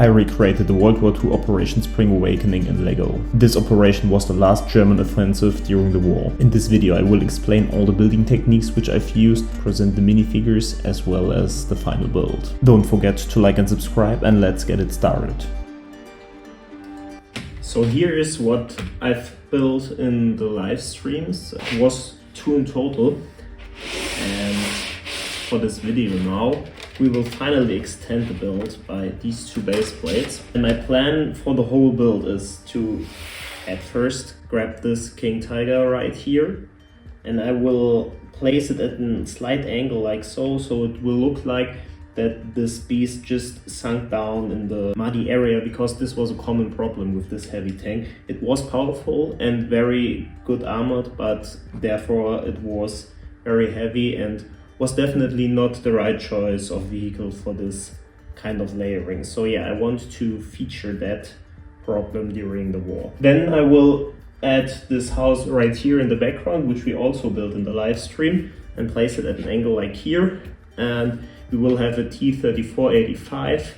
I recreated the World War II Operation Spring Awakening in LEGO. This operation was the last German offensive during the war. In this video I will explain all the building techniques which I've used, present the minifigures as well as the final build. Don't forget to like and subscribe, and let's get it started. So here is what I've built in the live streams. It was 2 in total, and for this video now we will finally extend the build by these 2 base plates. And my plan for the whole build is to at first grab this King Tiger right here, and I will place it at a slight angle like so it will look like that this beast just sunk down in the muddy area, because this was a common problem with this heavy tank. It was powerful and very good armored, but therefore it was very heavy and was definitely not the right choice of vehicle for this kind of layering. So yeah, I want to feature that problem during the war. Then I will add this house right here in the background, which we also built in the live stream, and place it at an angle like here. And we will have a T-3485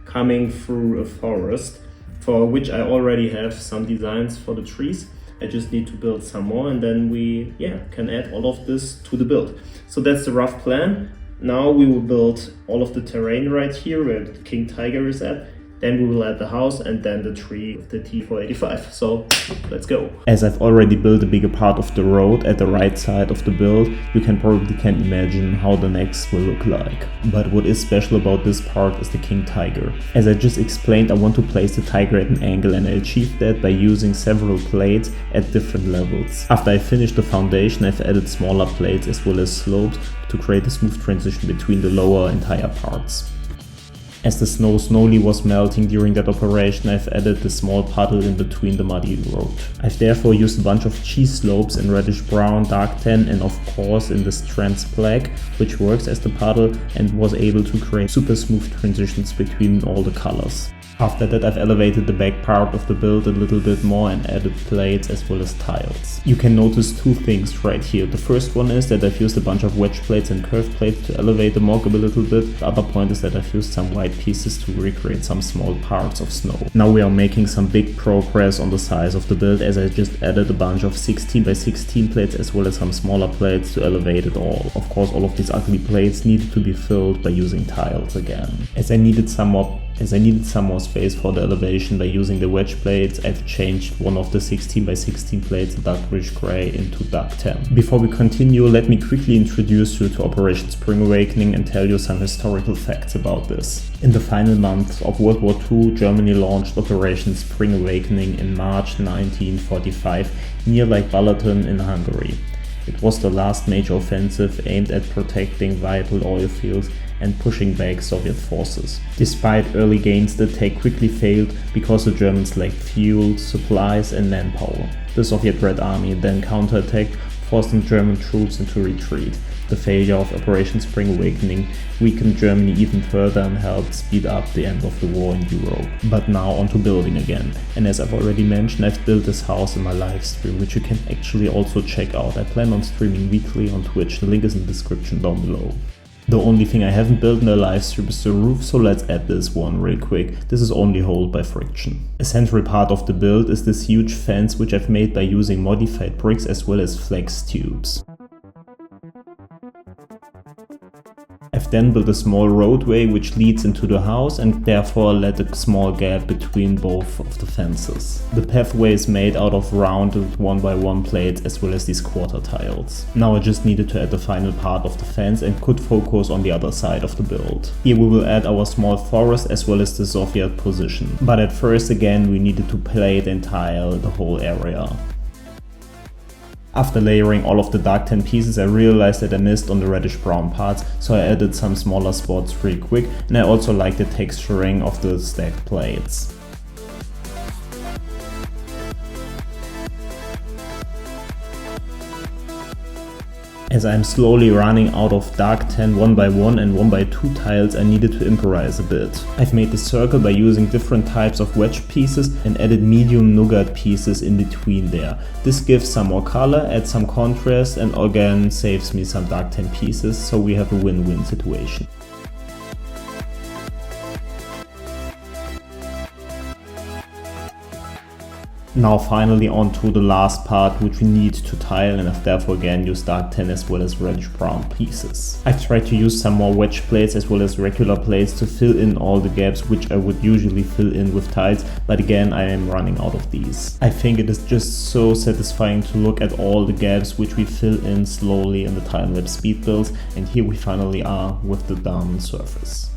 coming through a forest, for which I already have some designs for the trees. I just need to build some more, and then we can add all of this to the build. So that's the rough plan. Now we will build all of the terrain right here where the King Tiger is at. Then we will add the house and then the tree with the T-485. So let's go. As I've already built a bigger part of the road at the right side of the build, you probably can't imagine how the next will look like. But what is special about this part is the King Tiger. As I just explained, I want to place the tiger at an angle, and I achieved that by using several plates at different levels. After I finished the foundation, I've added smaller plates as well as slopes to create a smooth transition between the lower and higher parts. As the snow slowly was melting during that operation, I've added the small puddle in between the muddy road. I've therefore used a bunch of cheese slopes in reddish brown, dark tan, and of course in this trans black, which works as the puddle and was able to create super smooth transitions between all the colors. After that, I've elevated the back part of the build a little bit more and added plates as well as tiles. You can notice 2 things right here. The first one is that I've used a bunch of wedge plates and curved plates to elevate the mock a little bit. The other point is that I've used some white pieces to recreate some small parts of snow. Now we are making some big progress on the size of the build, as I just added a bunch of 16 by 16 plates as well as some smaller plates to elevate it all. Of course, all of these ugly plates needed to be filled by using tiles again. As I needed some more space for the elevation by using the wedge plates, I've changed one of the 16 by 16 plates, dark rich gray, into dark tan. Before we continue, let me quickly introduce you to Operation Spring Awakening and tell you some historical facts about this. In the final months of World War II, Germany launched Operation Spring Awakening in March 1945 near Lake Balaton in Hungary. It was the last major offensive aimed at protecting vital oil fields and pushing back Soviet forces. Despite early gains, the attack quickly failed because the Germans lacked fuel, supplies and manpower. The Soviet Red Army then counterattacked, forcing German troops into retreat. The failure of Operation Spring Awakening weakened Germany even further and helped speed up the end of the war in Europe. But now on to building again. And as I've already mentioned, I've built this house in my live stream, which you can actually also check out. I plan on streaming weekly on Twitch. The link is in the description down below. The only thing I haven't built in the live stream is the roof, so let's add this one real quick. This is only held by friction. A central part of the build is this huge fence, which I've made by using modified bricks as well as flex tubes. I've then built a small roadway which leads into the house, and therefore let a small gap between both of the fences. The pathway is made out of rounded 1x1 plates as well as these quarter tiles. Now I just needed to add the final part of the fence and could focus on the other side of the build. Here we will add our small forest as well as the Soviet position. But at first again we needed to plate and tile the whole area. After layering all of the dark tan pieces, I realized that I missed on the reddish brown parts, so I added some smaller spots real quick, and I also like the texturing of the stacked plates. As I'm slowly running out of dark tan 1x1 and 1x2 tiles, I needed to improvise a bit. I've made this circle by using different types of wedge pieces and added medium nougat pieces in between there. This gives some more color, adds some contrast, and again saves me some dark tan pieces, so we have a win-win situation. Now finally on to the last part, which we need to tile, and I've therefore again used dark tan as well as reddish brown pieces. I've tried to use some more wedge plates as well as regular plates to fill in all the gaps which I would usually fill in with tiles, but again I am running out of these. I think it is just so satisfying to look at all the gaps which we fill in slowly in the time-lapse speed builds, and here we finally are with the done surface.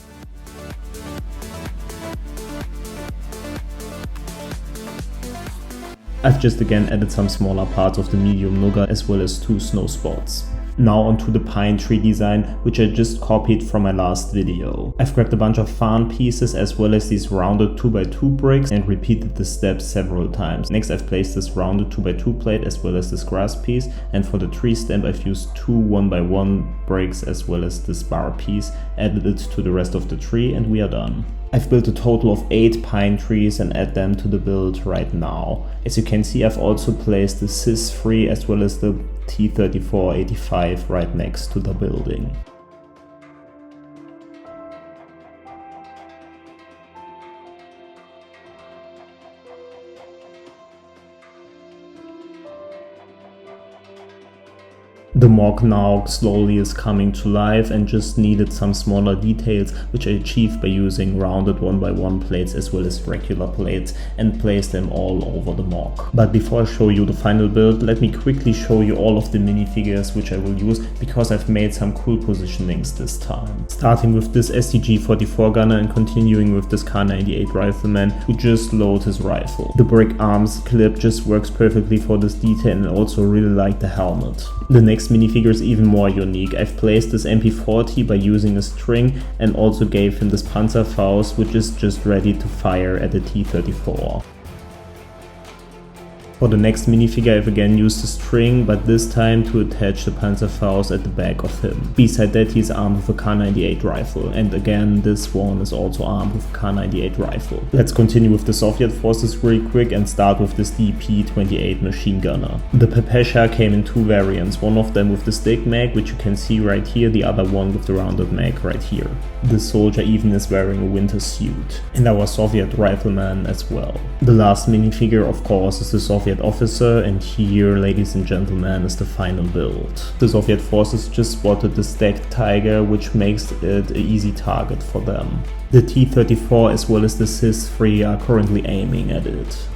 I've just again added some smaller parts of the medium nougat as well as 2 snow spots. Now onto the pine tree design, which I just copied from my last video. I've grabbed a bunch of farm pieces as well as these rounded 2x2 bricks and repeated the steps several times. Next I've placed this rounded 2x2 plate as well as this grass piece, and for the tree stem I've used 2 1x1 bricks as well as this bar piece, added it to the rest of the tree, and we are done. I've built a total of 8 pine trees and add them to the build right now. As you can see, I've also placed the Sys-free as well as the T3485 right next to the building. The mock now slowly is coming to life and just needed some smaller details, which I achieved by using rounded 1x1 plates as well as regular plates and placed them all over the mock. But before I show you the final build, let me quickly show you all of the minifigures which I will use, because I've made some cool positionings this time. Starting with this STG-44 gunner and continuing with this Kar-98 rifleman who just loads his rifle. The brick arms clip just works perfectly for this detail, and I also really like the helmet. The next minifigure is even more unique. I've placed this MP40 by using a string and also gave him this Panzerfaust, which is just ready to fire at the T-34. For the next minifigure I've again used a string, but this time to attach the Panzerfaust at the back of him. Beside that he's armed with a Kar-98 rifle, and again this one is also armed with a Kar-98 rifle. Let's continue with the Soviet forces really quick and start with this DP-28 machine gunner. The Pepesha came in 2 variants, one of them with the stick mag, which you can see right here, the other one with the rounded mag right here. The soldier even is wearing a winter suit, and our Soviet rifleman as well. The last minifigure of course is the Soviet officer, and here, ladies and gentlemen, is the final build. The Soviet forces just spotted the stacked Tiger, which makes it an easy target for them. The T-34 as well as the Sys-free are currently aiming at it.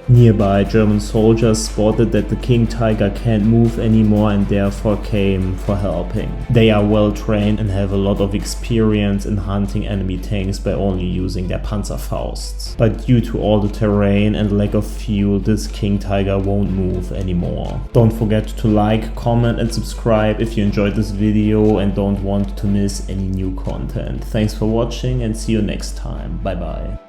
Nearby, German soldiers spotted that the King Tiger can't move anymore and therefore came for helping. They are well trained and have a lot of experience in hunting enemy tanks by only using their Panzerfausts. But due to all the terrain and lack of fuel, this King Tiger won't move anymore. Don't forget to like, comment and subscribe if you enjoyed this video and don't want to miss any new content. Thanks for watching and see you next time. Bye bye.